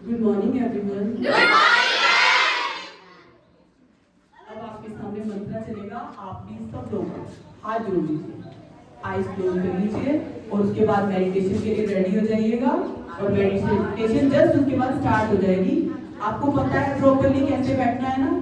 Good morning everyone. अब आपके सामने मंत्र चलेगा, आप भी सब लोग हाथ जोड़ लीजिए, आईज क्लोज कर लीजिए और उसके बाद मेडिटेशन के लिए रेडी हो जाइएगा। और मेडिटेशन जस्ट उसके बाद स्टार्ट हो जाएगी। आपको पता है प्रॉपर्ली कैसे बैठना है ना?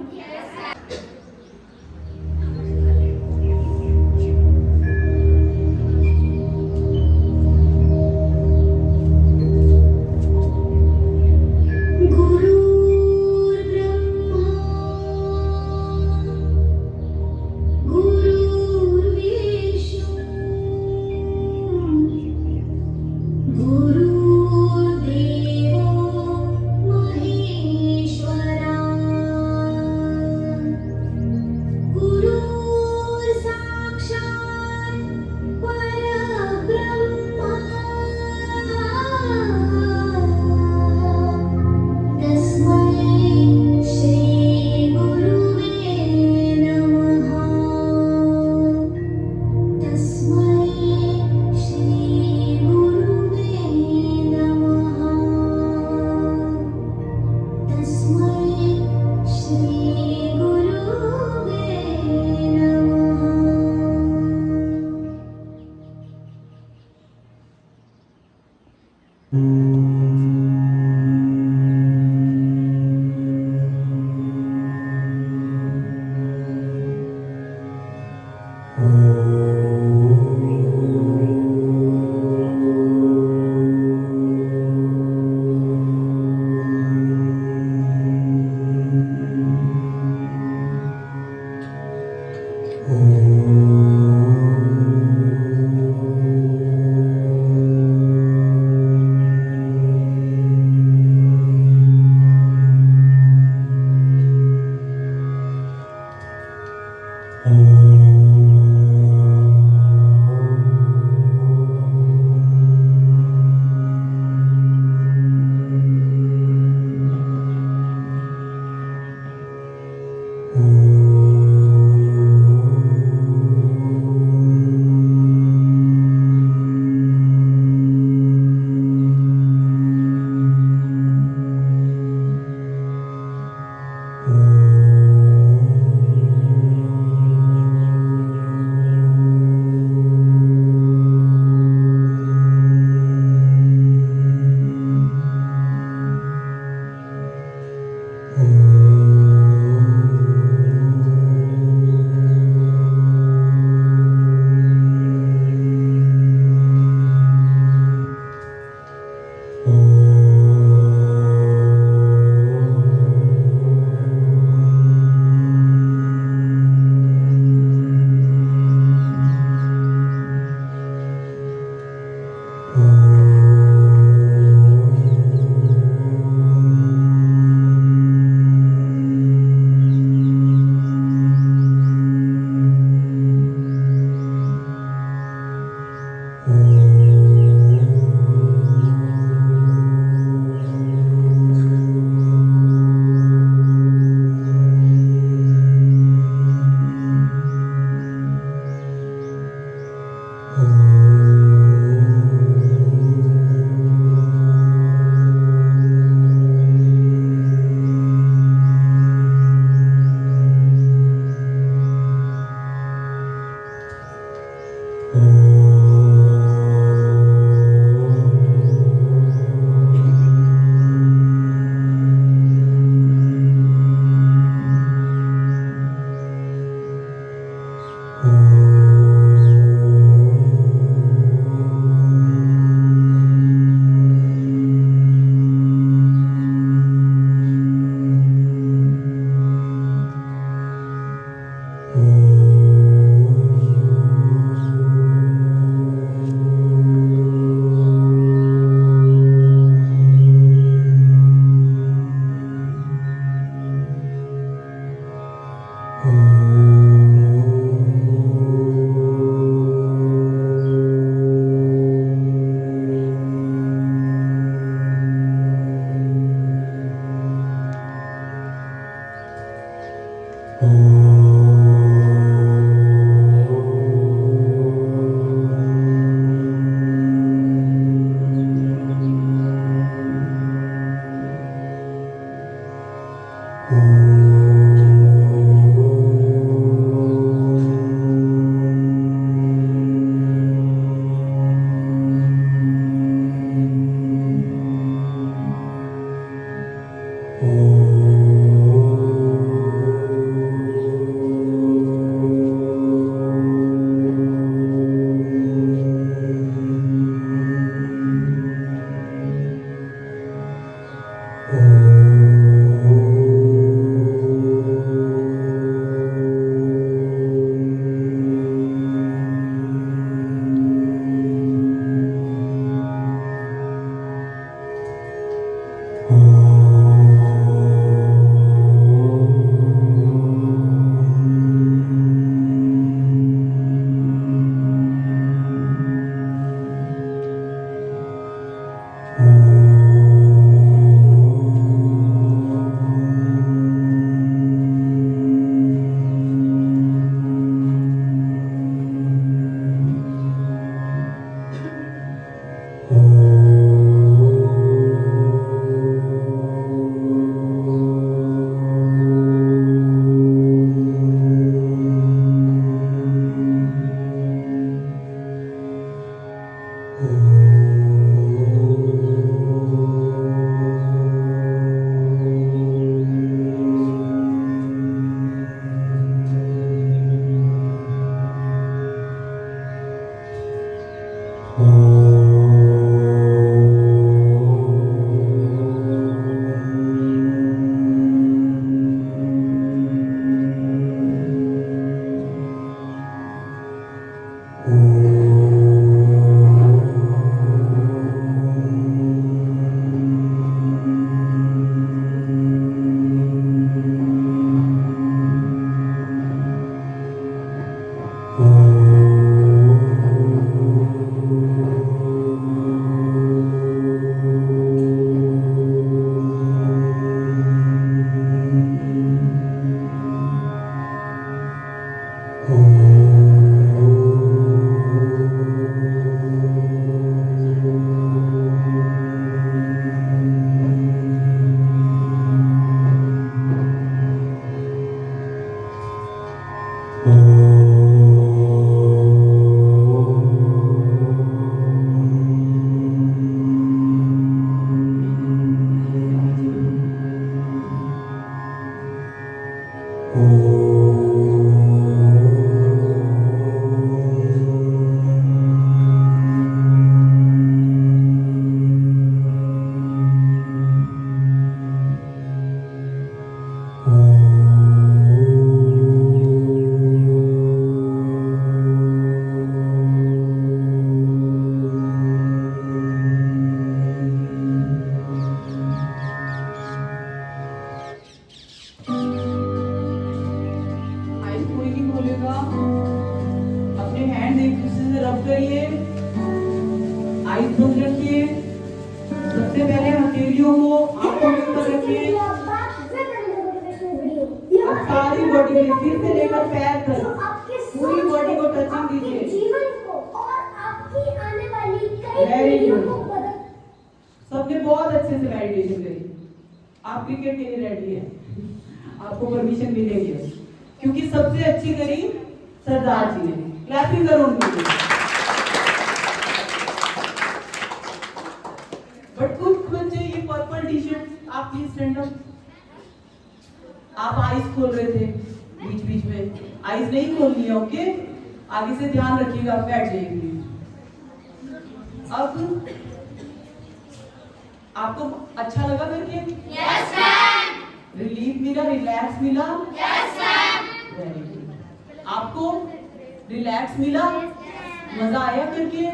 आइस बंद रखिए। सबसे पहले हथेलियों को आंखों के ऊपर रखिए। अब सारी बॉडी में सिर से लेकर पैर तक पूरी बॉडी को टचिंग दीजिए। वेरी गुड, सबने बहुत अच्छे से मेडिटेशन करी। आप क्रिकेट के लिए रेडी है, आपको परमिशन मिलेगी क्योंकि सबसे अच्छी करी सरदार जी ने। क्लैपिंग करो उनके लिए। बट कुछ बच्चे ये पर्पल टी शर्ट, आप प्लीज स्टैंड अप। आप आईज खोल रहे थे बीच बीच में, आईज नहीं खोलनी है, ओके? आगे से ध्यान रखिएगा, बैठ जाइए। अब आपको अच्छा लगा करके? Yes ma'am. रिलीफ मिला, रिलैक्स मिला? Yes ma'am. Very good. आपको रिलैक्स मिला? मजा आया करके?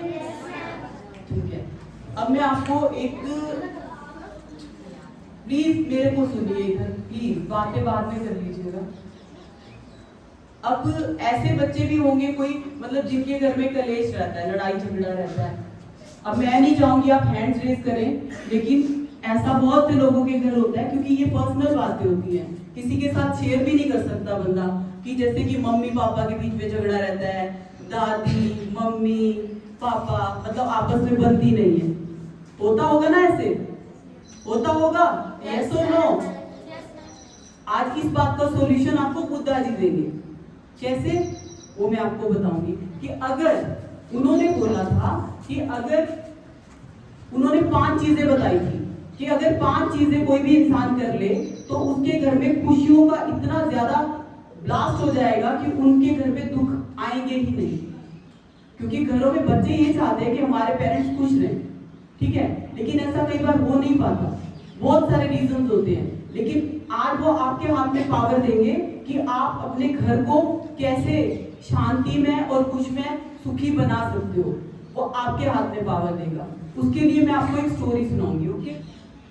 ठीक है। अब मैं आपको एक, प्लीज मेरे को सुनिए इधर, प्लीज बातें बाद में कर लीजिएगा। अब ऐसे बच्चे भी होंगे कोई, मतलब जिनके घर में कलेश रहता है, लड़ाई झगड़ा रहता है। अब मैं नहीं चाहूंगी आप हैंड्स रेज करें, लेकिन ऐसा बहुत से लोगों के घर होता है, क्योंकि ये पर्सनल बातें होती हैं, किसी के साथ शेयर भी नहीं कर सकता बंदा, कि जैसे कि मम्मी पापा के बीच में झगड़ा रहता है, दादी मम्मी पापा मतलब आपस में बनती नहीं है। होता होगा ना, ऐसे होता होगा? यस और नो? आज इस बात का सॉल्यूशन आपको बुद्धा जी देंगे। कैसे, वो मैं आपको बताऊंगी कि अगर उन्होंने बोला था कि अगर उन्होंने 5 चीजें बताई थी कि अगर 5 चीजें कोई भी इंसान कर ले तो उसके घर में खुशियों का इतना ज्यादा ब्लास्ट हो जाएगा कि उनके घर में दुख आएंगे ही नहीं। क्योंकि घरों में बच्चे ये चाहते हैं कि हमारे पेरेंट्स खुश रहें, ठीक है, लेकिन ऐसा कई बार हो नहीं पाता, बहुत सारे रीजंस होते हैं। लेकिन आज वो आपके हाथ में पावर देंगे कि आप अपने घर को कैसे शांति में और खुश में सुखी बना सकते हो, वो आपके हाथ में पावर देगा। उसके लिए मैं आपको एक स्टोरी सुनाऊंगी। Okay,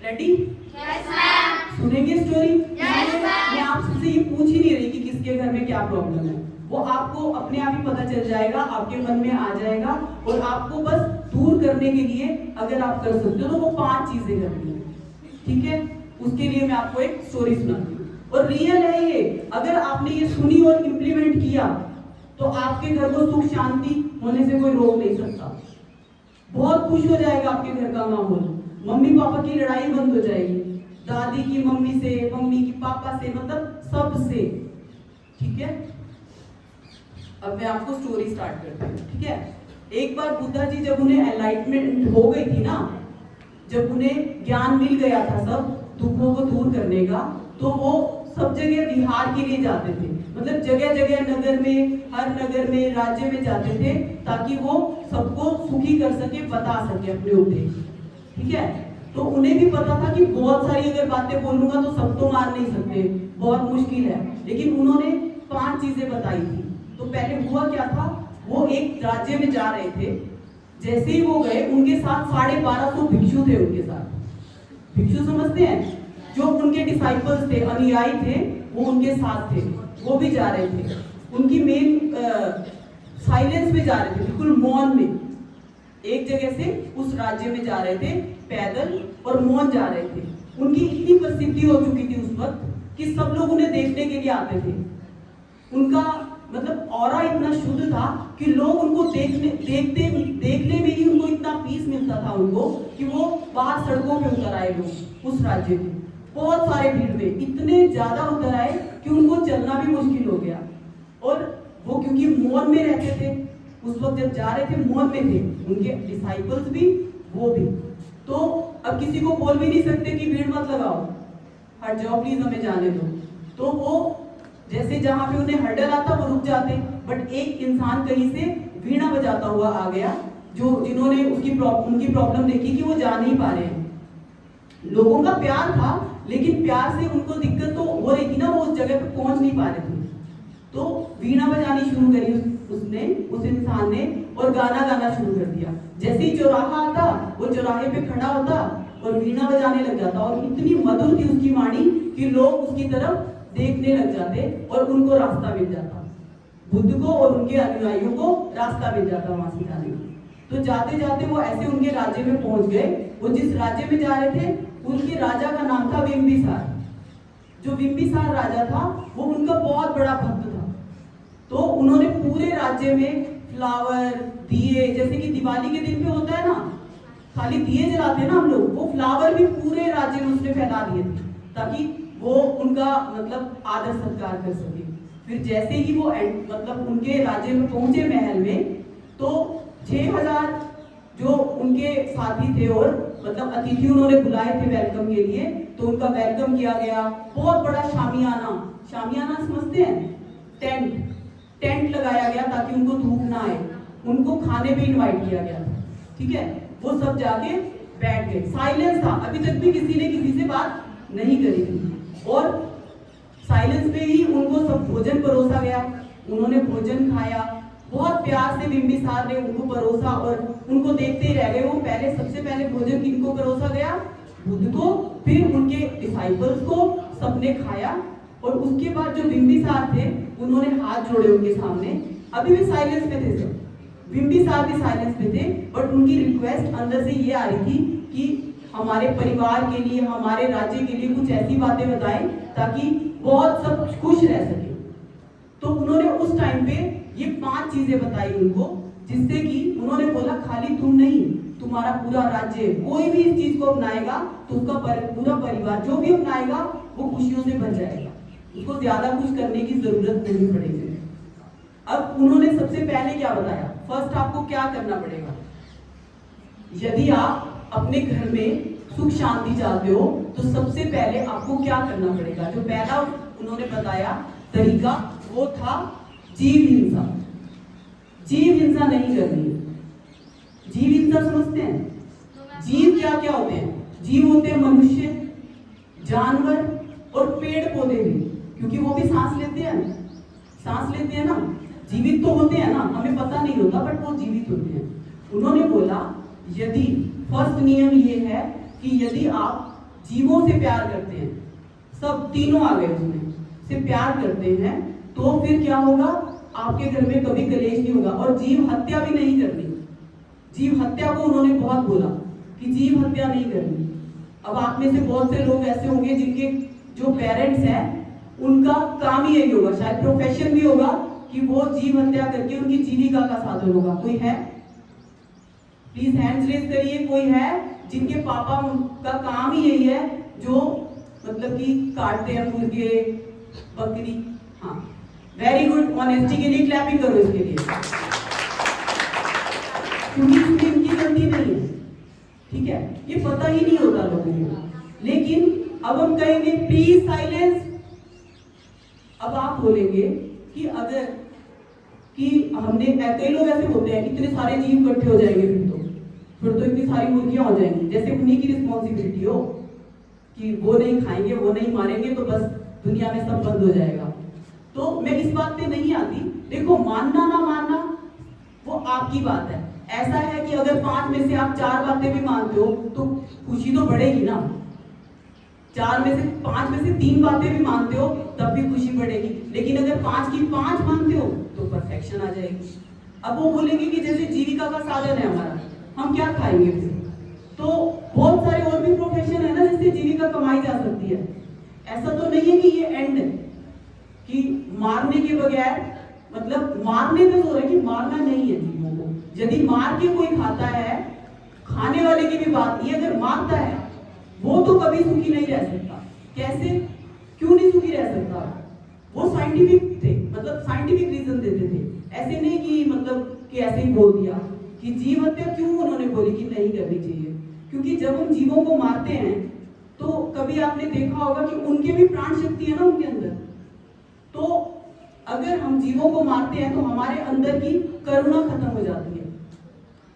ready? Yes ma'am. सुनेंगे स्टोरी? Yes ma'am. मैं आपसे ये पूछ ही नहीं रही कि किसके घर में क्या प्रॉब्लम है, वो आपको अपने आप ही पता चल जाएगा, आपके मन में आ जाएगा। और आपको बस दूर करने के लिए अगर आप कर सकते हो तो वो 5 चीजें करनी है, ठीक है। उसके लिए मैं आपको एक स्टोरी सुनाती हूँ और रियल है ये। अगर आपने ये सुनी और इम्प्लीमेंट किया तो आपके घर को सुख शांति होने से कोई रोक नहीं सकता। बहुत खुश हो जाएगा आपके घर का माहौल, मम्मी पापा की लड़ाई बंद हो जाएगी, दादी की मम्मी से, मम्मी की पापा से, मतलब सबसे, ठीक है। अब मैं आपको स्टोरी स्टार्ट करती हूँ, ठीक है। एक बार बुद्धा जी जब उन्हें एनलाइटमेंट हो गई थी ना, जब उन्हें ज्ञान मिल गया था सब दुखों को दूर करने का, तो वो सब जगह विहार के लिए जाते थे। मतलब जगह जगह नगर में, हर नगर में, राज्य में जाते थे ताकि वो सबको सुखी कर सके, बता सके अपने उद्देश्य, ठीक है। तो उन्हें भी पता था कि बहुत सारी अगर बातें बोलूंगा तो सब तो मान नहीं सकते, बहुत मुश्किल है, लेकिन उन्होंने 5 चीजें बताई थी। तो पहले हुआ क्या था, वो एक राज्य में जा रहे थे, जैसे ही वो गए उनके साथ 1250 भिक्षु थे। उनके साथ भिक्षु समझते हैं, जो उनके डिसाइपल्स थे, अनुयायी थे, वो उनके साथ थे, वो भी जा रहे थे। उनकी मेन साइलेंस में जा रहे थे, बिल्कुल मौन में, एक जगह से उस राज्य में जा रहे थे पैदल और मौन जा रहे थे। उनकी इतनी प्रसिद्धि हो चुकी थी उस वक्त कि सब लोग उन्हें देखने के लिए आते थे। उनका मतलब ऑरा इतना शुद्ध था कि लोग उनको देखने में ही उनको इतना पीस मिलता था उनको कि वो बाहर सड़कों पे उतर आए लोग उस राज्य के, बहुत सारे भीड़ में इतने ज्यादा उतर आए कि उनको चलना भी मुश्किल हो गया। और वो क्योंकि मौन में रहते थे, उस वक्त जब जा रहे थे मौन में थे, उनके डिसाइपल्स भी, वो भी। तो अब किसी को बोल भी नहीं सकते कि भीड़ मत लगाओ, हट जाओ प्लीज, हमें जाने दो। तो वो जैसे जहां पे उन्हें हर्डल आता वो रुक जाते, बट एक इंसान कहीं से वीणा बजाता हुआ आ गया, जिन्होंने उनकी प्रॉब्लम देखी कि वो जा नहीं पा रहे हैं। लोगों का प्यार था, लेकिन प्यार से उनको दिक्कत तो हो रही थी ना, वो उस जगह पे पहुंच नहीं पा रहे थे। तो वीणा बजानी शुरू करी उस इंसान ने, और गाना गाना शुरू कर दिया। जैसे ही चौराहा आता, वो चौराहे पे खड़ा होता और वीणा बजाने लग जाता, और इतनी मधुर थी उसकी वाणी कि लोग उसकी तरफ देखने लग जाते और उनको रास्ता मिल जाता, बुद्ध को और उनके अनुयायियों को रास्ता मिल जाता वहां से जाने का। तो जाते जाते वो ऐसे उनके राज्य में पहुंच गए। वो जिस राज्य में जा रहे थे उनके राजा का नाम था बिंबिसार। जो बिंबिसार राजा था वो उनका बहुत बड़ा भक्त था। तो उन्होंने पूरे राज्य में फ्लावर, दिए, जैसे कि दिवाली के दिन पे होता है ना, खाली दिए जलाते हैं ना हम लोग, वो फ्लावर भी पूरे राज्य में उसने फैला दिए थे ताकि वो उनका मतलब आदर सत्कार कर सके। फिर जैसे ही वो मतलब उनके राज्य में पहुंचे महल में, तो 6000 जो उनके साथी थे और मतलब अतिथि उन्होंने बुलाए थे वेलकम के लिए, तो उनका वेलकम किया गया। बहुत बड़ा शामियाना समझते हैं, टेंट लगाया गया ताकि उनको धूप ना आए। उनको खाने पे इनवाइट किया गया था, ठीक है। वो सब जाके बैठ गए, साइलेंस था, अभी तक भी किसी ने किसी से बात नहीं करी थी, और साइलेंस पे ही उनको सब भोजन परोसा गया। उन्होंने भोजन खाया, बहुत प्यार से बिंबिसार ने उनको परोसा और उनको देखते ही रह गए। वो सबसे पहले भोजन किनको परोसा गया, बुद्ध को, फिर उनके डिसाइपल्स को, सबने खाया। और उसके बाद जो बिंबिसार थे उन्होंने हाथ जोड़े उनके सामने, अभी भी साइलेंस पे थे सब, बिंबिसार भी साइलेंस पे थे, बट उनकी रिक्वेस्ट अंदर से ये आ रही थी कि हमारे परिवार के लिए, हमारे राज्य के लिए कुछ ऐसी बातें बताएं ताकि बहुत सब खुश रह सके। तो उन्होंने उस टाइम पे ये 5 चीजें बताई उनको, जिससे कि उन्होंने बोला खाली तुम नहीं, तुम्हारा पूरा राज्य, कोई भी इस चीज को अपनाएगा तो उसका पूरा परिवार जो भी अपनाएगा वो खुशियों से भर जाएगा। उसको ज्यादा कुछ करने की जरूरत नहीं पड़ेगी। अब उन्होंने सबसे पहले क्या बताया, फर्स्ट आपको क्या करना पड़ेगा। यदि आप अपने घर में सुख शांति चाहते हो तो सबसे पहले आपको क्या करना पड़ेगा। जो पहला उन्होंने बताया तरीका वो था जीव हिंसा। जीव हिंसा नहीं करनी। जीव हिंसा समझते हैं? जीव क्या क्या होते हैं? जीव होते हैं मनुष्य, जानवर और पेड़ पौधे भी, क्योंकि वो भी सांस लेते हैं, सांस लेते हैं ना, जीवित तो होते हैं ना, हमें पता नहीं होता बट वो जीवित होते हैं। उन्होंने बोला यदि फर्स्ट नियम ये है कि यदि आप जीवों से प्यार करते हैं, सब तीनों आ गए उसमें से प्यार करते हैं, तो फिर क्या होगा, आपके घर में कभी कलेश नहीं होगा। और जीव हत्या भी नहीं करनी। जीव हत्या को उन्होंने बहुत बोला कि जीव हत्या नहीं करनी। अब आप में से बहुत से लोग ऐसे होंगे जिनके जो पेरेंट्स हैं उनका काम ही यही होगा, शायद प्रोफेशन भी होगा कि वो जीव हत्या करके उनकी जीविका का साधन होगा। कोई है? प्लीज हैंड्स रेज करिए। कोई है जिनके पापा का काम ही यही है, जो मतलब कि काटते हैं मुर्गे बकरी? हाँ, वेरी गुड, ऑनेस्टी के लिए क्लैपिंग करो इसके लिए, क्योंकि इसमें इनकी गलती नहीं है, ठीक है, ये पता ही नहीं होता लोगों को। लेकिन अब हम कहेंगे प्लीज साइलेंस। अब आप बोलेंगे कि अगर कि हमने, कई लोग ऐसे होते हैं इतने सारे जीव इकट्ठे हो जाएंगे फिर तो इतनी सारी मुर्गियां हो जाएंगी, जैसे उन्हीं की रिस्पॉन्सिबिलिटी हो कि वो नहीं खाएंगे, वो नहीं मारेंगे तो बस दुनिया में सब बंद हो जाएगा। तो मैं इस बात पे नहीं आती। देखो, मानना ना मानना वो आपकी बात है। ऐसा है कि अगर 5 में से आप 4 बातें भी मानते हो तो खुशी तो बढ़ेगी ना। 5 में से 3 बातें भी मानते हो तब भी खुशी बढ़ेगी। लेकिन अगर 5 की 5 मानते हो तो परफेक्शन आ जाएगी। अब वो बोलेंगे कि जैसे जीविका का साधन है हमारा, हम क्या खाएंगे फिर? तो बहुत सारे और भी प्रोफेशन है ना जिससे जीविका कमाई जा सकती है। ऐसा तो नहीं है कि ये एंड है कि मारने के बगैर, मतलब मारने पे जोर है कि मारना नहीं है जीवों को। यदि मार के कोई खाता है, खाने वाले की भी बात नहीं है, अगर मारता है वो तो कभी सुखी नहीं रह सकता। कैसे, क्यों नहीं सुखी रह सकता? वो साइंटिफिक थे, मतलब साइंटिफिक रीजन देते थे, ऐसे नहीं कि मतलब कि ऐसे ही बोल दिया कि जीव हत्या क्यों उन्होंने बोली कि नहीं करनी चाहिए। क्योंकि जब हम जीवों को मारते हैं तो कभी आपने देखा होगा कि उनके भी प्राण शक्ति है ना उनके अंदर। तो अगर हम जीवों को मारते हैं तो हमारे अंदर की करुणा खत्म हो जाती है,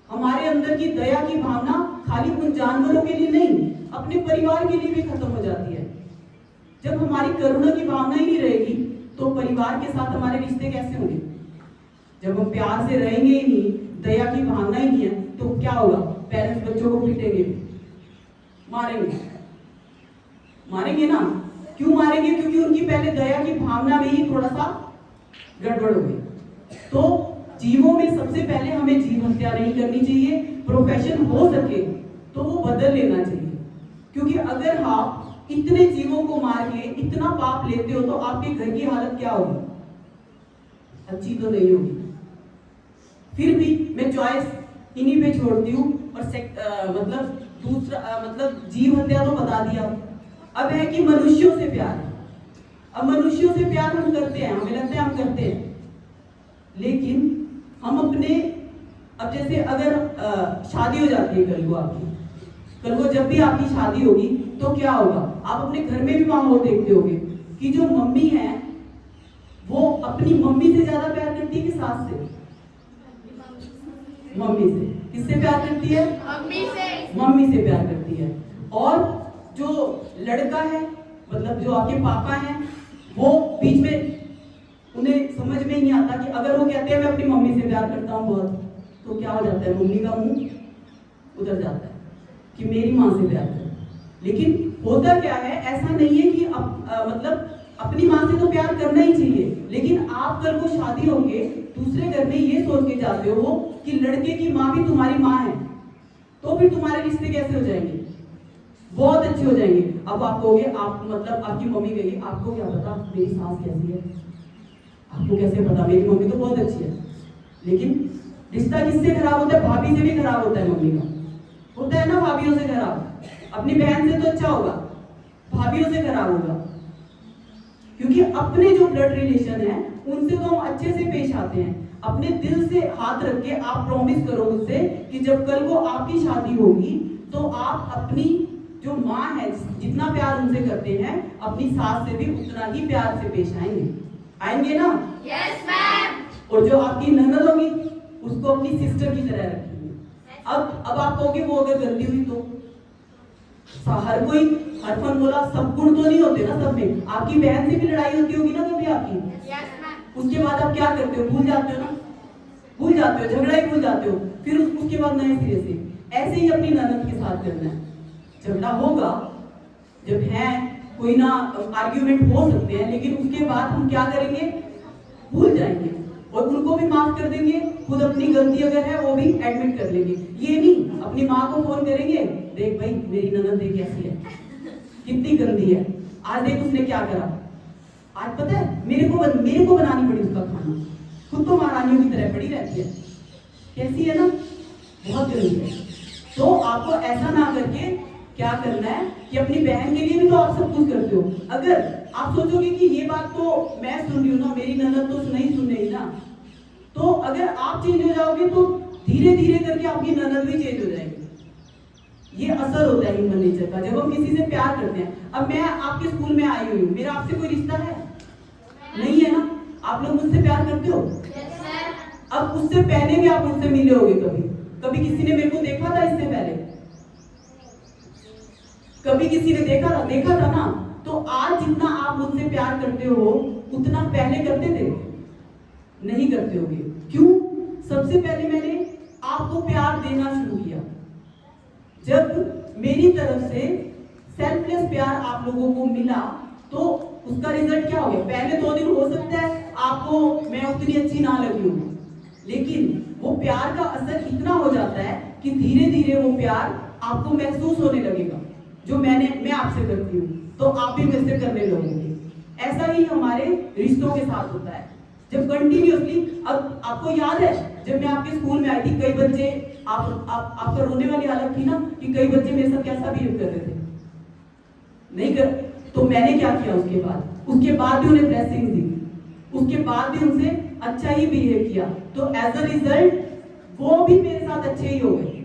हमारे अंदर की दया की भावना खाली उन जानवरों के लिए नहीं, अपने परिवार के लिए भी खत्म हो जाती है। जब हमारी करुणा की भावना ही नहीं रहेगी तो परिवार के साथ हमारे रिश्ते कैसे होंगे? जब हम प्यार से रहेंगे ही नहीं, दया की भावना ही नहीं है, तो क्या होगा? पेरेंट्स बच्चों को पीटेंगे, मारेंगे ना। क्यों मारेंगे? क्योंकि उनकी पहले दया की भावना में ही थोड़ा सा गड़बड़ हो गई। तो जीवों में सबसे पहले हमें जीव हत्या नहीं करनी चाहिए। प्रोफेशन हो सके तो वो बदल लेना चाहिए, क्योंकि अगर आप इतने जीवों को मार के इतना पाप लेते हो तो आपके घर की हालत क्या होगी? अच्छी तो नहीं होगी। फिर भी मैं चॉइस इन्हीं पे छोड़ती हूँ। और मतलब दूसरा मतलब जीव हत्या तो बता दिया। अब है कि मनुष्यों से प्यार। अब मनुष्यों से प्यार हम करते हैं, हमें लगता है हम करते हैं, लेकिन हम अपने, अब जैसे अगर शादी हो जाती है कल को जब भी आपकी शादी होगी तो क्या होगा? आप अपने घर में भी माहौल देखते होगे कि जो मम्मी है वो अपनी मम्मी से ज्यादा प्यार करती है कि सास से? मम्मी से। किससे प्यार करती है? मम्मी से प्यार करती है। और जो लड़का है, मतलब जो आपके पापा हैं, वो बीच में उन्हें समझ में ही नहीं आता कि अगर वो कहते हैं मैं अपनी मम्मी से प्यार करता हूँ बहुत, तो क्या हो जाता है? मम्मी का मुंह उधर जाता है कि मेरी माँ से प्यार कर। लेकिन होता क्या है, ऐसा नहीं है कि मतलब अपनी माँ से तो प्यार करना ही चाहिए, लेकिन आप कल को शादी होके दूसरे घर में ये सोच के जाते हो कि लड़के की माँ भी तुम्हारी माँ है, तो फिर तुम्हारे रिश्ते कैसे हो जाएंगे? बहुत अच्छे हो जाएंगे। अब आप कहोगे, आप मतलब आपकी मम्मी गई, आपको क्या पता मेरी सास कैसी है? आपको कैसे पता? मेरी मम्मी तो बहुत अच्छी है। लेकिन रिश्ता किससे खराब होता है? भाभी से भी खराब होता है। मम्मी का होता है ना भाभीियों से खराब। अपनी बहन से तो अच्छा होगा, भाभीियों से खराब होगा। क्योंकि अपने जो ब्लड रिलेशन है उनसे तो हम अच्छे से पेश आते हैं। अपने दिल से हाथ रख के आप प्रॉमिस करो मुझसे कि जब कल को आपकी शादी होगी तो आप अपनी जो माँ है जितना प्यार उनसे करते हैं अपनी सास से भी उतना ही प्यार से पेश आएंगे। आएंगे ना? Yes, ma'am. और जो आपकी ननद होगी उसको अपनी सिस्टर की तरह रखेंगे। अब आप कहोगे वो अगर गंदी हुई तो हर कोई हर फन बोला सब गुण तो नहीं होते ना सब में। आपकी बहन से भी लड़ाई होती होगी ना कभी आपकी, Yes, ma'am. उसके बाद आप क्या करते हो? भूल जाते हो ना, भूल जाते हो, झगड़ा ही भूल जाते हो, फिर उसके बाद नए सिरे से। ऐसे ही अपनी ननद के साथ करना है। झगड़ा होगा जब है कोई ना आर्ग्यूमेंट हो सकते हैं, लेकिन उसके बाद हम क्या करेंगे? भूल जाएंगे और उनको भी माफ कर देंगे। खुद अपनी गलती अगर है वो भी एडमिट कर लेंगे। ये नहीं अपनी माँ को फोन करेंगे, देख भाई मेरी ननद देख कैसी है, कितनी गंदी है, आज देख उसने क्या करा। आज पता है मेरे को बनानी पड़ी उसका खाना, खुद तो महारानियों की तरह पड़ी रहती है, कैसी है ना, बहुत गंदी है। तो आपको ऐसा ना करके क्या करना है कि अपनी बहन के लिए भी तो आप सब कुछ करते हो। अगर आप सोचोगे कि ये बात तो मैं सुन रही हूँ ना, मेरी ननद तो नहीं सुन रही ना, तो अगर आप चेंज हो जाओगे तो धीरे धीरे करके आपकी ननद भी चेंज हो जाएगी। ये असर होता है ह्यूमन नेचर का, जब हम किसी से प्यार करते हैं। अब मैं आपके स्कूल में आई हुई हूँ, मेरा आपसे कोई रिश्ता है नहीं है ना? आप लोग मुझसे प्यार करते हो? Yes, sir. अब उससे पहले भी आप मुझसे मिले होगे कभी, कभी किसी ने मेरे को देखा था इससे पहले, कभी किसी ने देखा था ना? तो आज जितना आप मुझसे प्यार करते हो उतना पहले करते थे? नहीं करते होगे। क्यों? सबसे पहले मैंने आपको प्यार देना शुरू किया। जब मेरी तरफ से सेल्फलेस प्यार आप लोगों को मिला तो उसका रिजल्ट क्या हो गया? पहले 2 दिन हो सकता है आपको मैं उतनी अच्छी ना लगी हूँ, लेकिन वो प्यार का असर इतना हो जाता है कि धीरे धीरे वो प्यार आपको महसूस होने लगेगा। जो मैं आपसे करती हूँ तो आप भी मुझसे करने लगोगे। ऐसा ही हमारे रिश्तों के साथ होता है जब कंटिन्यूअसली। अब आपको याद है जब मैं आपके स्कूल में आई थी, कई बच्चे आपका रोने वाली हालत थी ना कि कई बच्चे मेरे साथ कैसा बिहेव कर रहे थे, नहीं कर, तो मैंने क्या किया उसके बाद भी उन्हें ब्लेसिंग दी, उसके बाद भी उनसे अच्छा ही बिहेव किया। तो एज अ रिजल्ट वो भी मेरे साथ अच्छे ही हो गए।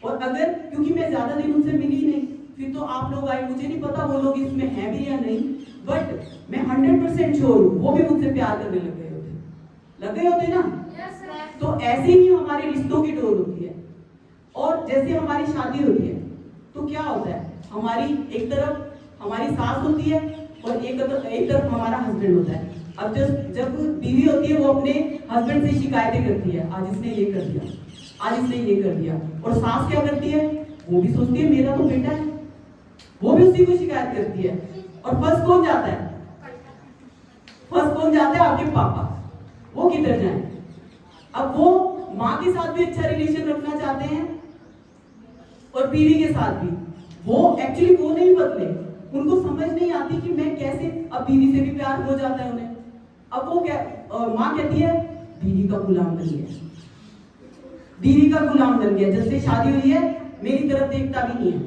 और अगर क्योंकि मैं ज्यादा दिन उनसे मिली नहीं, फिर तो आप लोग आए, मुझे नहीं पता वो लोग इसमें हैं भी या नहीं, बट मैं 100% श्योर हूँ वो भी मुझसे प्यार करने लग गए होते ना। Yes, sir. तो ऐसे ही हमारे रिश्तों की डोर होती है। और जैसे हमारी शादी होती है तो क्या होता है, हमारी एक तरफ हमारी सास होती है और एक तरफ हमारा हस्बैंड होता है। अब जब बीवी होती है वो अपने हस्बैंड से शिकायतें करती है, आज इसने ये कर दिया, आज इसने ये कर दिया। और सास क्या करती है? वो भी सोचती है मेरा तो बेटा है, वो भी उसी को शिकायत करती है। और फर्स्ट कौन जाता है? आपके पापा। वो किधर जाए? अब वो माँ के साथ भी अच्छा रिलेशन रखना चाहते हैं और बीवी के साथ भी। वो एक्चुअली वो नहीं बदले, उनको समझ नहीं आती कि मैं कैसे, अब बीवी से भी प्यार हो जाता है उन्हें। अब वो क्या माँ कहती है बीवी का गुलाम बन गया, बीवी का गुलाम बन गया। जब से शादी हुई है मेरी तरफ देखता भी नहीं है।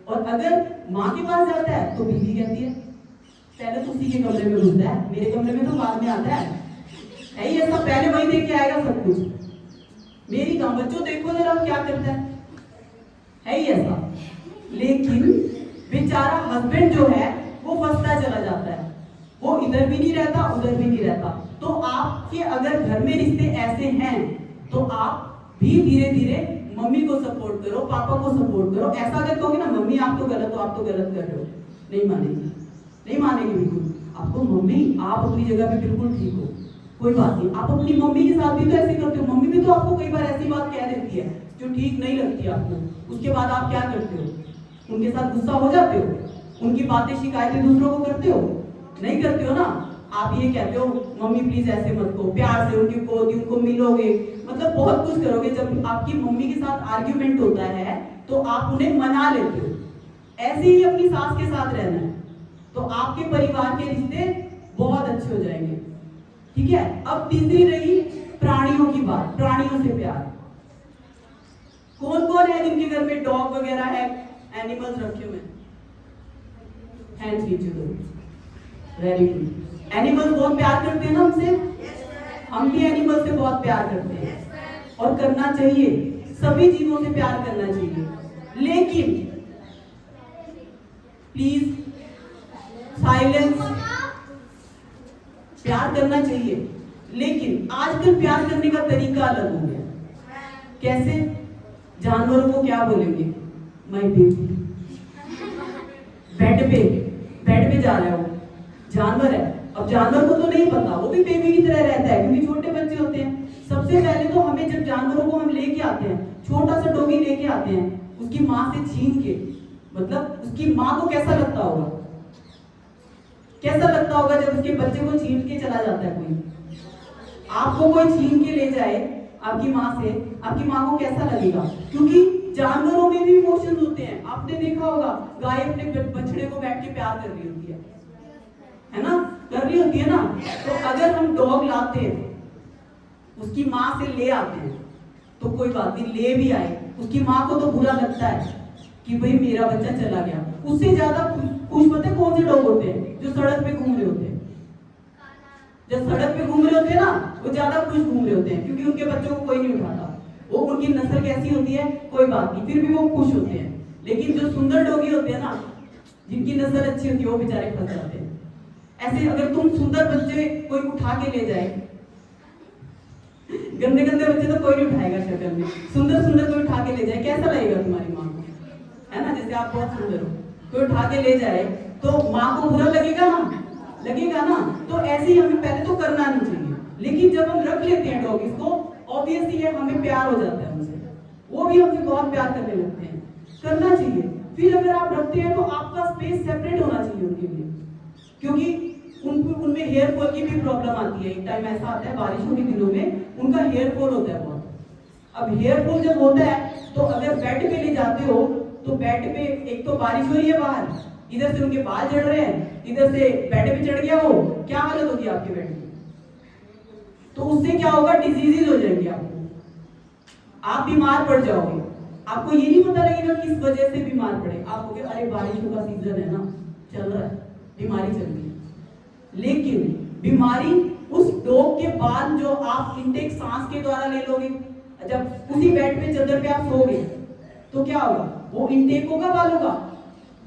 और अगर माँ के पास जाता है तो बीवी कहती है पहले तो उसी के कमरे में घुसता है, मेरे कमरे में तो बाद में आता है ही ऐसा, पहले वही देख के आएगा सब कुछ। मेरी काम बच्चों देखो जरा क्या करता है ही ऐसा। लेकिन बेचारा हस्बैंड जो है वो फंसता चला जाता है, वो इधर भी नहीं रहता उधर भी नहीं रहता। तो आपके अगर घर में रिश्ते ऐसे हैं तो आप भी धीरे धीरे मम्मी को सपोर्ट करो, पापा को सपोर्ट करो। ऐसा अगर कहोगे ना मम्मी आप तो गलत कर रहे हो, नहीं मानेगी बिल्कुल। आपको मम्मी आप अपनी जगह पे बिल्कुल ठीक हो, कोई बात नहीं। आप अपनी मम्मी के साथ भी तो ऐसे करते हो, मम्मी भी तो आपको कई बार ऐसी बात कह देती है जो ठीक नहीं लगती आपको। उसके बाद आप क्या करते हो? उनके साथ गुस्सा हो जाते हो, उनकी बातें शिकायतें दूसरों को करते हो? नहीं करते हो ना। आप ये कहते हो मम्मी प्लीज ऐसे मत करो, प्यार से उनको मिलोगे, मतलब बहुत कुछ करोगे। जब आपकी मम्मी के साथ आर्ग्यूमेंट होता है तो आप उन्हें मना लेते हो। ऐसे ही अपनी सास के साथ रहना है तो आपके परिवार के रिश्ते बहुत अच्छे हो जाएंगे। ठीक है। अब तीसरी रही प्राणियों की बात, प्राणियों से प्यार। कौन कौन है जिनके घर में डॉग वगैरह है, एनिमल्स रखे हुए? हैंड्स नीचे दो। Very good. एनिमल्स बहुत प्यार करते हैं ना हमसे, हम भी एनिमल से बहुत प्यार करते हैं और करना चाहिए, सभी जीवों से प्यार करना चाहिए। लेकिन प्लीज साइलेंस, प्यार करना चाहिए, लेकिन आजकल प्यार करने का तरीका अलग हो गया। कैसे? जानवरों को क्या बोलेंगे, माय बेबी। बेड पे जा रहा है वो, जानवर है। अब जानवर को तो नहीं पता, वो भी बेबी की तरह रहता है क्योंकि छोटे बच्चे होते हैं। सबसे पहले तो हमें जब जानवरों को हम लेके आते हैं, छोटा सा डॉगी लेके आते हैं उसकी माँ से छीन के, मतलब उसकी माँ को कैसा लगता होगा, कैसा लगता होगा जब उसके बच्चे को छीन के चला जाता है कोई। आपको कोई छीन के ले जाए आपकी माँ से, आपकी माँ को कैसा लगेगा? क्योंकि जानवरों में भी इमोशंस होते हैं। आपने देखा होगा गाय अपने बछड़े को बैठ के प्यार कर रही होती है ना, कर रही होती है ना। तो अगर हम डॉग लाते हैं, उसकी माँ से ले आते हैं, तो कोई बात नहीं, ले भी आए, उसकी माँ को तो बुरा लगता है कि भाई मेरा बच्चा चला गया। उससे ज्यादा खुश पता है कौन से डॉग होते हैं? जो सड़क पे घूम रहे होते हैं। जब सड़क पे घूम रहे होते हैं ना, वो ज्यादा खुश घूम रहे होते हैं क्योंकि उनके बच्चों को कोई नहीं उठाता। वो उनकी नस्ल कैसी होती है कोई बात नहीं, फिर भी वो खुश होते हैं। लेकिन जो सुंदर डॉगी होते हैं ना, जिनकी नस्ल अच्छी होती है, वो बेचारे फंस जाते हैं। ऐसे अगर तुम सुंदर बच्चे कोई उठा के ले जाए, गंदे गंदे बच्चे तो कोई नहीं उठाएगा शक्ल में, सुंदर सुंदर कोई उठा के ले जाए, कैसा लगेगा तुम्हारी माँ को? है ना, जैसे आप बहुत सुंदर हो, कोई उठा के ले जाए तो माँ को बुरा लगेगा ना, लगेगा ना। तो ऐसे ही हमें पहले तो करना नहीं चाहिए, लेकिन जब हम रख लेते हैं डॉग इसको, ऑब्वियसली है हमें प्यार हो जाता है उनसे, वो भी हमसे बहुत प्यार करने लगते हैं, करना चाहिए। फिर अगर आप रखते हैं तो आपका स्पेस सेपरेट होना चाहिए उनके लिए, क्योंकि उनमें हेयर फॉल की भी प्रॉब्लम आती है। एक टाइम ऐसा आता है बारिशों के दिनों में उनका हेयर फॉल होता है बहुत। अब हेयर फॉल जब होता है तो अगर बेड पे ले जाते हो तो बेड पे एक तो बारिश हो रही है बाहर, इधर से उनके बाल झड़ रहे हैं, इधर से बेड पे चढ़ गया वो, क्या हालत होगी आपके बेड की? तो उससे क्या होगा, डिजीजेज हो जाएंगे आपको, आप बीमार पड़ जाओगे। आपको ये नहीं पता लगेगा किस वजह से बीमार पड़े, आप कहोगे अरे बारिशों का सीजन है ना, चल रहा है, बीमारी चल रही है। लेकिन बीमारी उस डॉग के बाद जो आप इनटेक सांस के द्वारा ले लोगे, जब उसी बेड पे चादर पे आप सोगे तो क्या होगा, वो इनटेक होगा बालों का,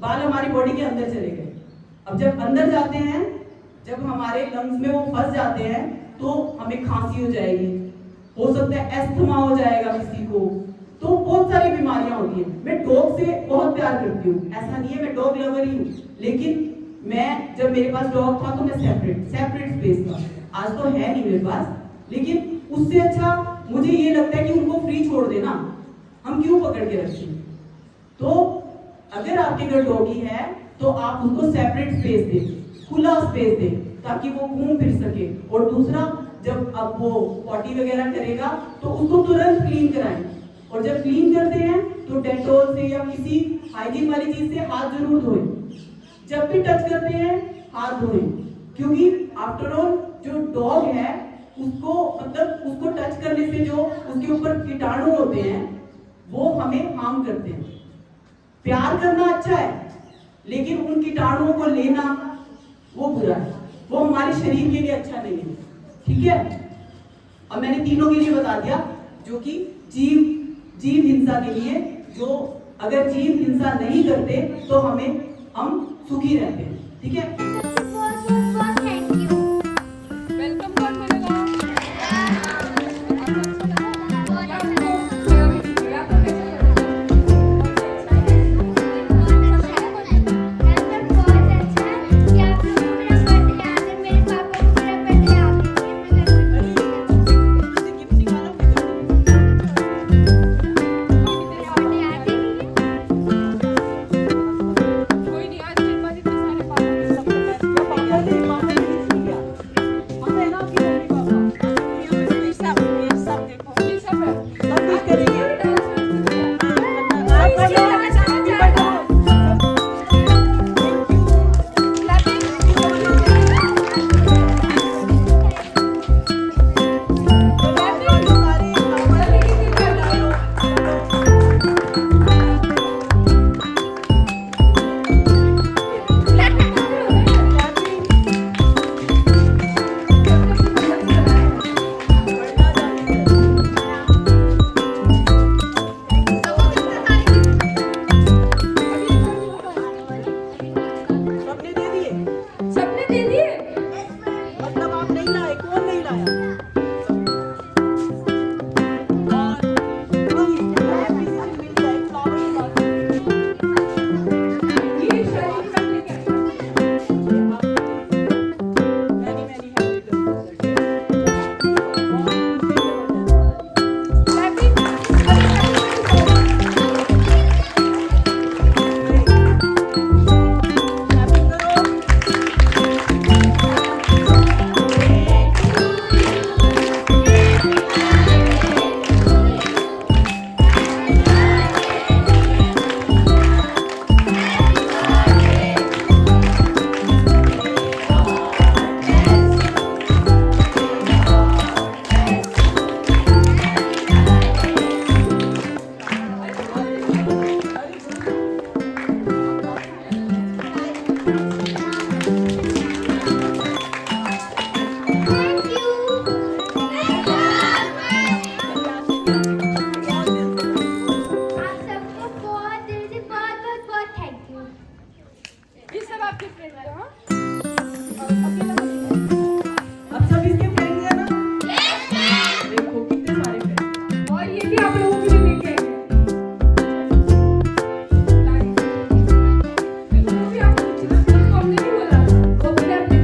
बाल हमारी बॉडी के अंदर चले गए। अब जब अंदर जाते हैं, जब हमारे लंग्स में वो फंस जाते हैं तो हमें खांसी हो जाएगी, हो सकता है एस्थमा हो जाएगा किसी को, तो बहुत सारी बीमारियां होती हैं। मैं डॉग से बहुत प्यार करती हूँ, ऐसा नहीं है, मैं डॉग लवर ही हूँ, लेकिन मैं जब मेरे पास डॉग था तो मैं सेपरेट स्पेस था। आज तो है नहीं मेरे पास, लेकिन उससे अच्छा मुझे ये लगता है कि उनको फ्री छोड़ देना, हम क्यों पकड़ के रखें। तो अगर आपके घर डॉगी है तो आप उसको सेपरेट स्पेस दें, खुला स्पेस दें, ताकि वो घूम फिर सके। और दूसरा, जब अब वो पॉटी वगैरह करेगा तो उसको तुरंत क्लीन कराएं, और जब क्लीन करते हैं तो डेटॉल से या किसी हाइजीन वाली चीज से हाथ जरूर धोएं। जब भी टच करते हैं हाथ धोएं, क्योंकि आफ्टर ऑल जो डॉग है उसको, मतलब उसको टच करने से जो उसके ऊपर कीटाणु होते हैं वो हमें हार्म करते हैं। प्यार करना अच्छा है, लेकिन उन कीटाणुओं को लेना वो बुरा है, वो हमारे शरीर के लिए अच्छा नहीं है। ठीक है, अब मैंने तीनों के लिए बता दिया, जो कि जीव हिंसा के लिए, जो अगर जीव हिंसा नहीं करते तो हम सुखी रहते हैं। ठीक है, थैंक यू। वेलकम कौन बोलेगा? कोई नहीं, आज मेरे पास इतने सारे पापा के सब सबके फ्रेंड है हाँ और अकेला मत अब सब इसके फ्रेंड्स हैं ना? देखो कितने सारे फ्रेंड्स। और ये भी आप लोगों के लिए लेके आए हैं लाइक देखो वो भी आपको उसको हमने नहीं बोला वो बोले आपने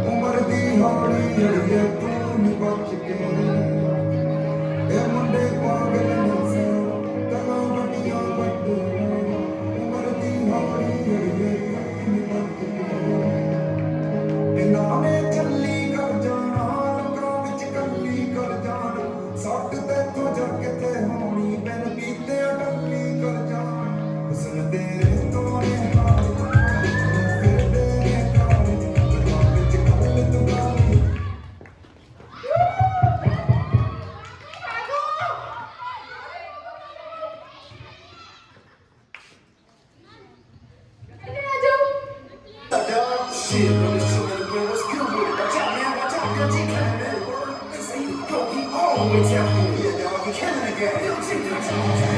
ਉਮਰ ਦੀ ਹੌਲੀ ਅੜੀਏ ਤੂੰ ਨੀ ਬਚ ਕੇ ਇਹ ਮੁੰਡੇ ਪਾਗਲ ਨੇ ਗੱਲਾਂ ਵੱਡੀਆਂ ਵੱਡੇ ਉਮਰ ਦੀ ਹੌਲੀ ਅੜੀਏ ਤੂੰ ਨੀ ਬਚ ਕੇ ਇਹਨਾਂ ਨੇ ਚੱਲੀ ਕਰ ਜਾਣਾ ਲੋਕਾਂ ਵਿੱਚ ਕੱਲੀ ਕਰ ਜਾਣਾ ਸੱਟ ਤੇਥੋਂ ਜਾ ਕਿਤੇ ਹੋਣੀ ਬਿਨ ਪੀਤੇ ਟੱਲੀ ਕਰ ਜਾਣ ਹੁਸਨ ਤੇਰੇ ਤੋਂ ਨੇ Shit, really shooting again. What's good with it? Watch out, man. Watch out, girl. She coming, man. They say you go, he always out here. Yeah, dog. You killing again.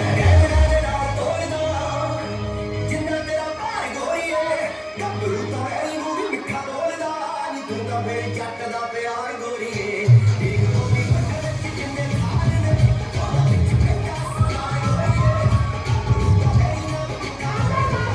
ਜਿੰਨਾ ਤੇਰਾ ਪਾਰ ਗੋਰੀਏ ਗੱਭਰੂ ਤਾਂ ਐਨੀ ਨੂੰ ਵੀ ਮਿੱਠਾ ਬੋਲਦਾ ਨੀ ਤੂੰ ਤਾਂ ਮੇਰੇ ਜੱਟ ਦਾ ਪਿਆਰ ਗੋਰੀਏ ਇੱਕ ਗੋਰੀ ਵੱਡਾ ਵਿੱਚ ਜਿੰਨੇ ਖਾਲ ਨੇ ਉਹਦਾ ਵਿੱਚ ਪੈਂਦਾ ਸਮਾਰ ਗੋਰੀਏ ਗੱਭਰੂ ਤਾਂ ਐਨੀ ਨੂੰ ਵੀ ਮਿੱਠਾ ਬੋਲਦਾ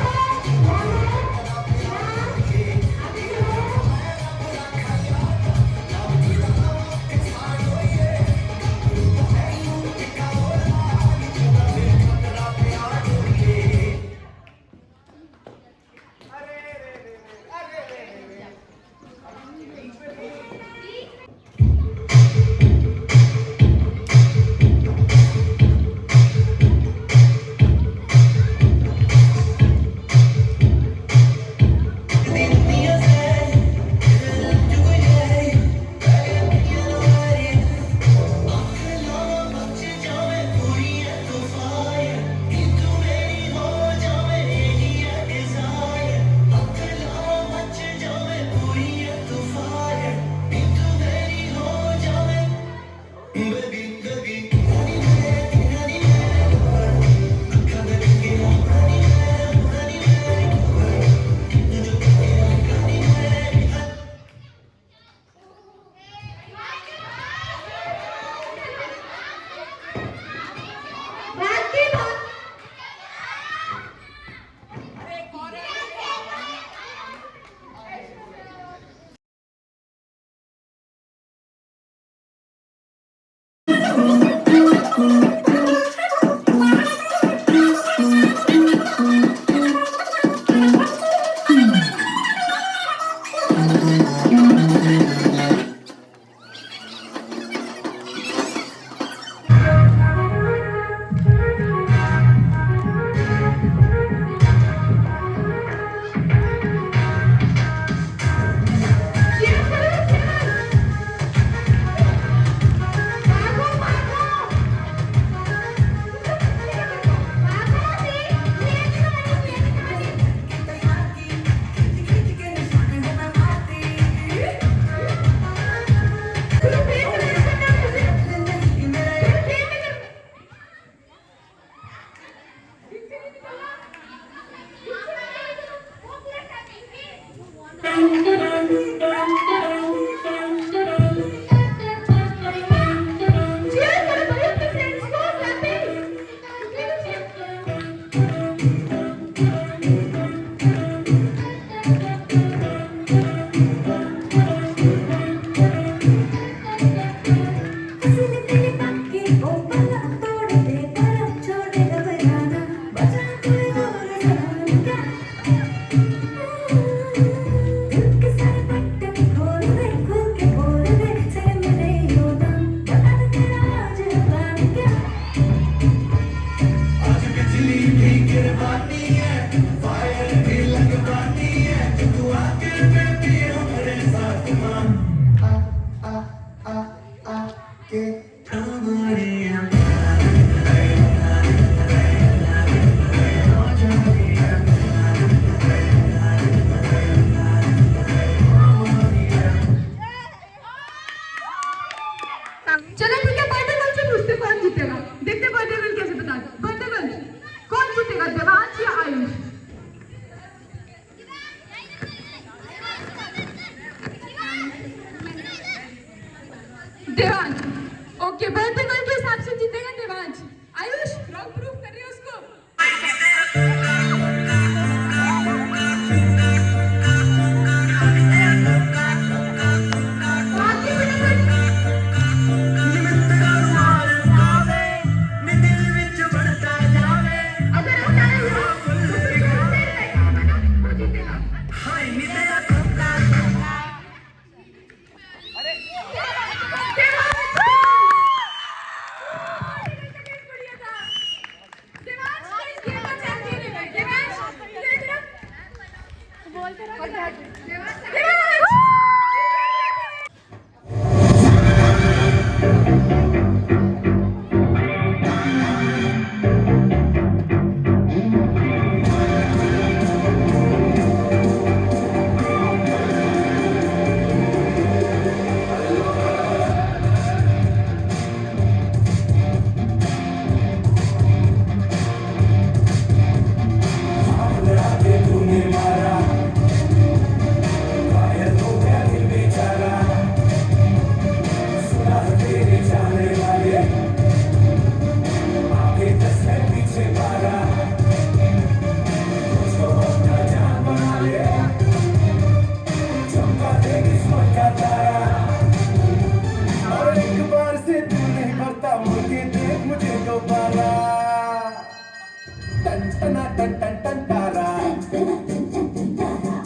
देवांश। ओके, बढ़ते गोल के हिसाब से जीतेगा देवांश। आयुष रॉन्ग प्रूफ कर रही है उसको।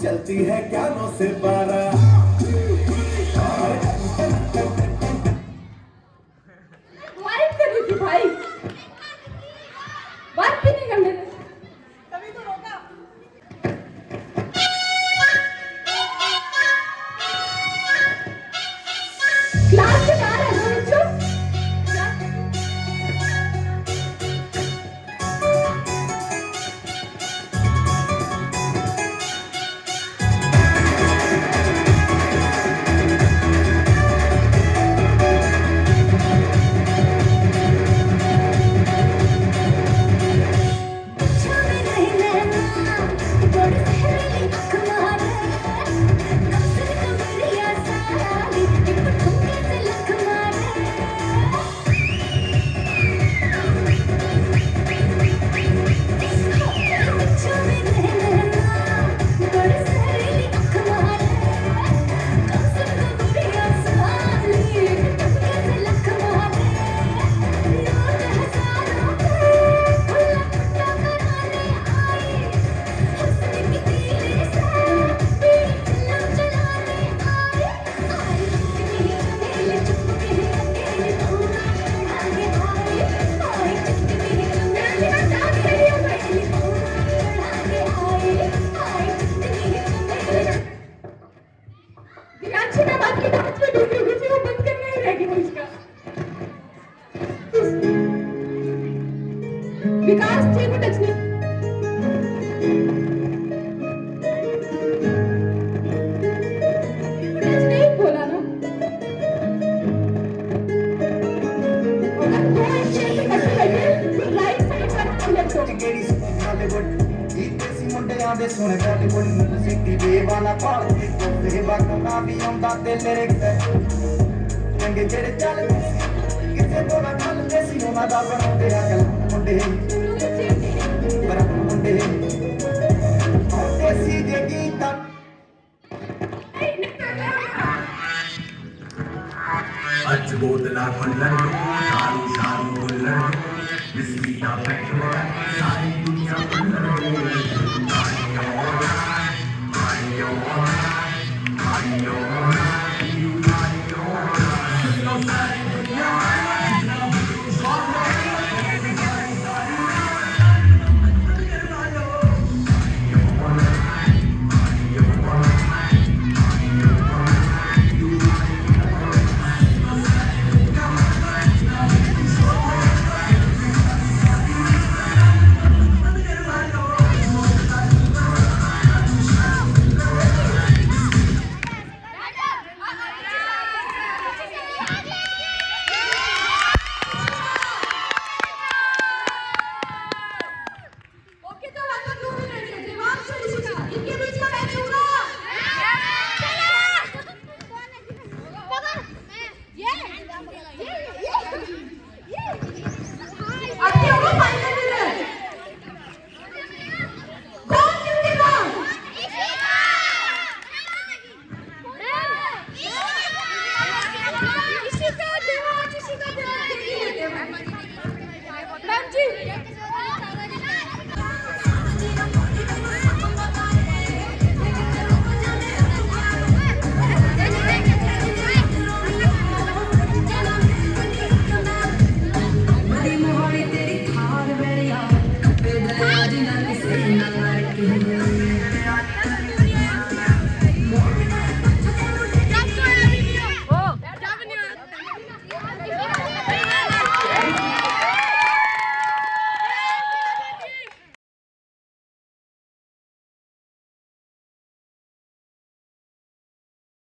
चलती है क्या नो से बारा वाइट कर रही थी भाई, बात भी नहीं करने दे। तभी तो रोका। क्लास के बाहर है ना बच्चों। विकास जी को टच नहीं। टच नहीं बोला ना। अगर दो इंच से कट लगे तो राइट साइड पर लेफ्ट हो। ਕਿਹੜੀ ਹਾਲੀਵੁੱਡ ਇੱਥੇ ਸੀ ਮੁੰਡਿਆਂ ਦੇ ਸੋਹਣੇ ਬਾਲੀਵੁੱਡ ਮਿਊਜ਼ਿਕ ਦੀ ਵਾਲਾ ਪਾਲ ਦੀ ਕੋਫੇ ਬਾਕਾ ਵੀ ਆਉਂਦਾ ਤੇ ਲਿਰਿਕਸ ਚੰਗੇ ਜਿਹੜੇ ਚੱਲਦੇ ਸੀ ਕਿਸੇ ਕੋਲ ਚੱਲਦੇ ਸੀ ਉਹਨਾਂ ਦਾ ਬਣਾਉਂਦੇ ਆ ਗੱਲ ਮੁੰਡੇ ਪਰ ਮੁੰਡੇ ਦੇਸੀ ਦੇ ਗੀਤਾਂ ਅੱਜ ਬੋਤਲਾਂ ਖੁੱਲਣ ਸਾਰੀ ਸਾਰੀ ਖੁੱਲਣ ਵਿਸਕੀ ਦਾ ਪੈਕਟ ਸਾਰੀ ਦੁਨੀਆ ਖੁੱਲਣ ਆਇਓ ਆਇਓ ਆਇਓ